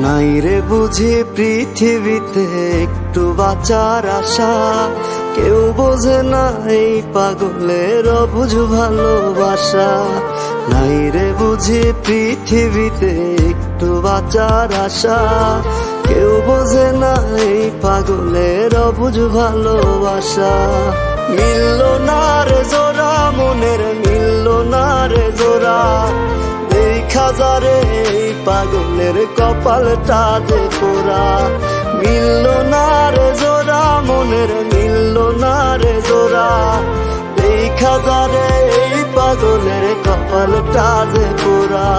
নাই রে বুঝি পৃথিবীতে একটু বাঁচার আশা, কেউ বোঝে না এই পাগলের অবুঝ ভালোবাসা। নাই রে বুঝি পৃথিবীতে একটু বাঁচার আশা, কেউ বোঝে না এই পাগলের অবুঝ ভালোবাসা। মিলল না রে জোড়া মনের, মিলল না রে জোড়া, দেখা যারে এই পাগলের কপালটা যে পোড়া। মিলল না রে জোড়া মনের, মিলল না রে জোড়া, দেখা যারে এই পাগলের কপালটা যে পোড়া।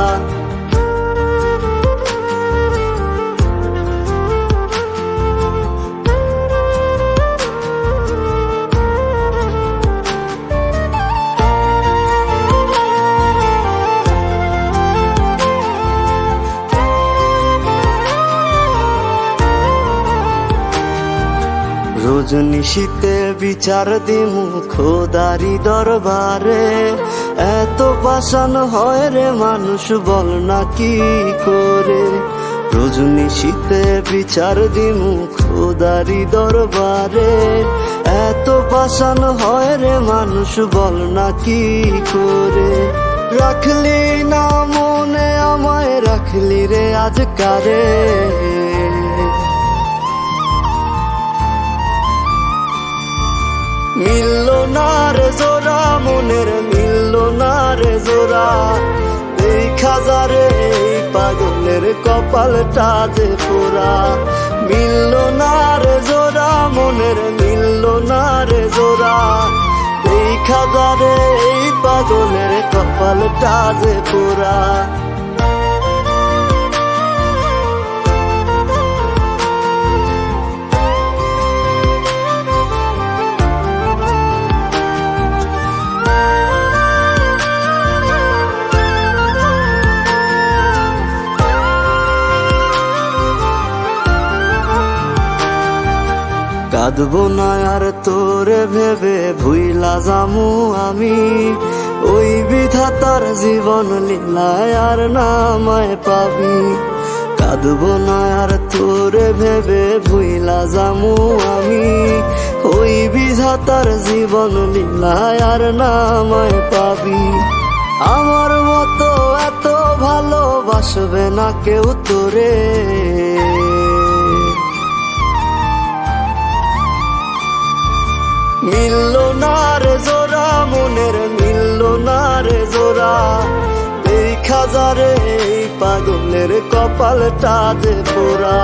রোজ নিশীতে বিচার দিমু খোদারি দরবারে, এত পাষাণ হয় রে মানুষ বল না কি করে। রোজ নিশীতে বিচার দিমু খোদারি দরবারে, এত পাষাণ হয় রে মানুষ বল না কি করে। রাখলি না মনে আমায়, রাখলি রে আজকারে, মিলল না রে জোড়া মনের, মিলল না রে জোড়া, দেখা যারে এই পাগলের কপালটা যে পোড়া। মিলল না রে জোড়া মনের, মিলল না রে জোড়া, দেখা যারে এই পাগলের কপালটা যে পোড়া। কাঁদবো না আর তোরে ভেবে ভুইলা যামু আমি, ওই বিধাতার জীবন লীলায় আর নামায় পাবি। কাঁদবো না আর তোরে ভেবে ভুইলা যামু আমি, ওই বিধাতার জীবন লীলায় আর নামায় পাবি। আমার মতো এত ভালোবাসবে না কেউ তোরে, মিলল না রে জোড়া মনের, মিলল না রে জোড়া, দেখা যারে এই পাগলের কপালটা যে পোড়া।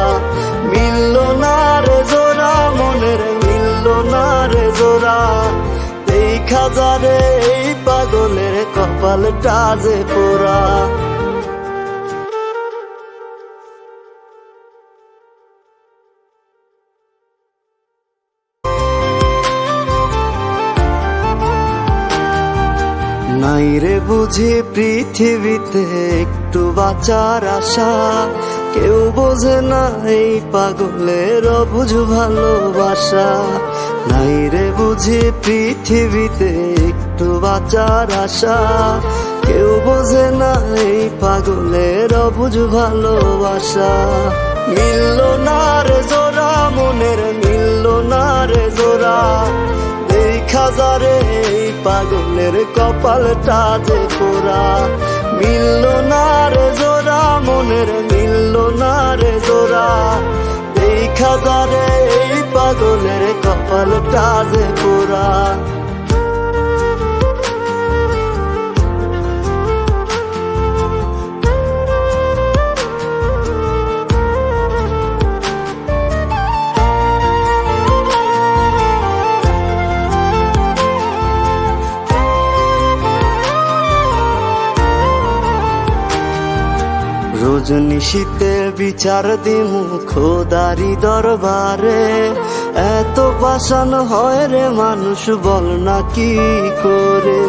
মিলল না রে জোড়া মনের, মিলল না রে জোড়া, দেখা যারে এই পাগলের কপালটা যে পোড়া। নাই রে বুঝি পৃথিবীতে একটু বাঁচার আশা, কেউ বোঝে না এই পাগলের অবুঝ ভালোবাসা। নাই রে বুঝি পৃথিবীতে একটু বাঁচার আশা, কেউ বোঝে না এই পাগলের অবুঝ ভালোবাসা। মিলল না রে জোড়া মনের, মিলল না রে জোড়া, দেখা যারে এই পাগলের কপালটা যে পোড়া। মিলল না রে জোড়া মনের, মিলল না রে জোড়া, দেখা যারে এই পাগলের কপালটা যে পোড়া। রোজ নিশীতে বিচার দিমু খোদারি দরবারে, এত পাষাণ হয় রে মানুষ বল না কি করে।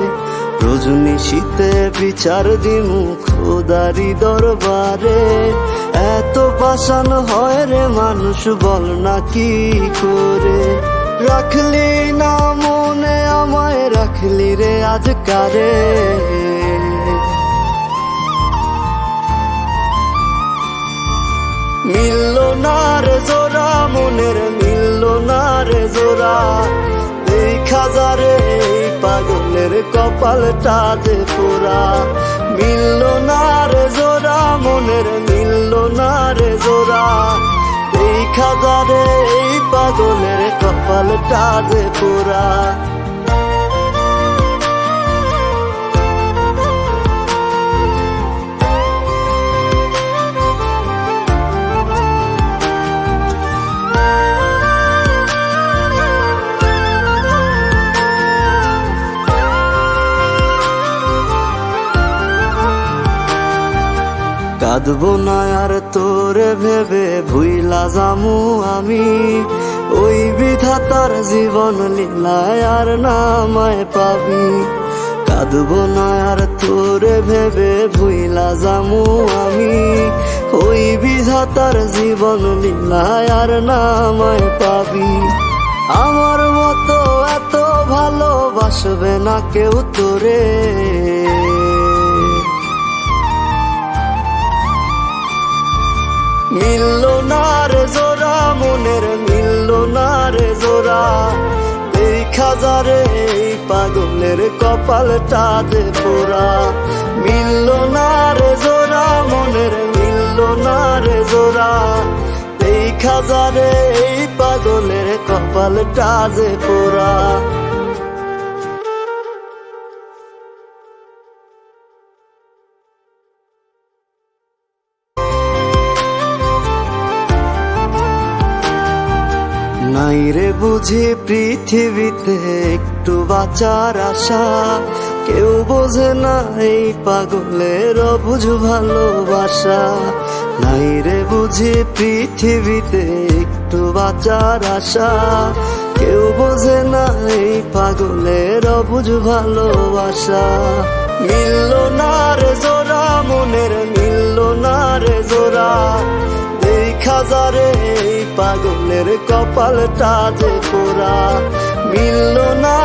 রোজ নিশীতে বিচার দিমু খোদারি দরবারে, এত পাষাণ হয় রে মানুষ বল না কি করে। রাখলি না মনে আমায়, রাখলি রে আজকারে, যারে এই পাগলের কপালটা যে পোড়া। মিলল না রে জোড়া মনের মিলল না রে জোড়া, এই খাজারে এই পাগলের কপালটা যে পোড়া। কাঁদবো না আর তোরে ভেবে ভুইলা যামু আমি, ওই বিধাতার জীবন লীলায় আর নামায় পাবি। কাঁদবো না আর তোরে ভেবে ভুইলা যামু আমি, ওই বিধাতার জীবন লীলায় আর নামায় পাবি। আমার মতো এত ভালোবাসবে না কেউ তোরে, মিলল না রে জোড়া মনের মিলল না রে জোড়া, এই খাজারে এই পাগলের কপালটা যে পোড়া। মিলল না রে জোড়া মনের মিলল না রে জোড়া, এই খাজারে এই পাগলের কপালটা যে পোড়া। নাই রে বুঝি পৃথিবীতে একটু বাঁচার আশা, কেউ বোঝে না এই পাগলের অবুঝ ভালোবাসা। নাই রে বুঝি পৃথিবীতে একটু বাঁচার আশা, কেউ বোঝে না এই পাগলের অবুঝ ভালোবাসা। মিলল না রে জোড়া মনের মিলল না রে জোড়া, এই খাজারে এই পাগলের কপালটা যে পোড়া। মিলল না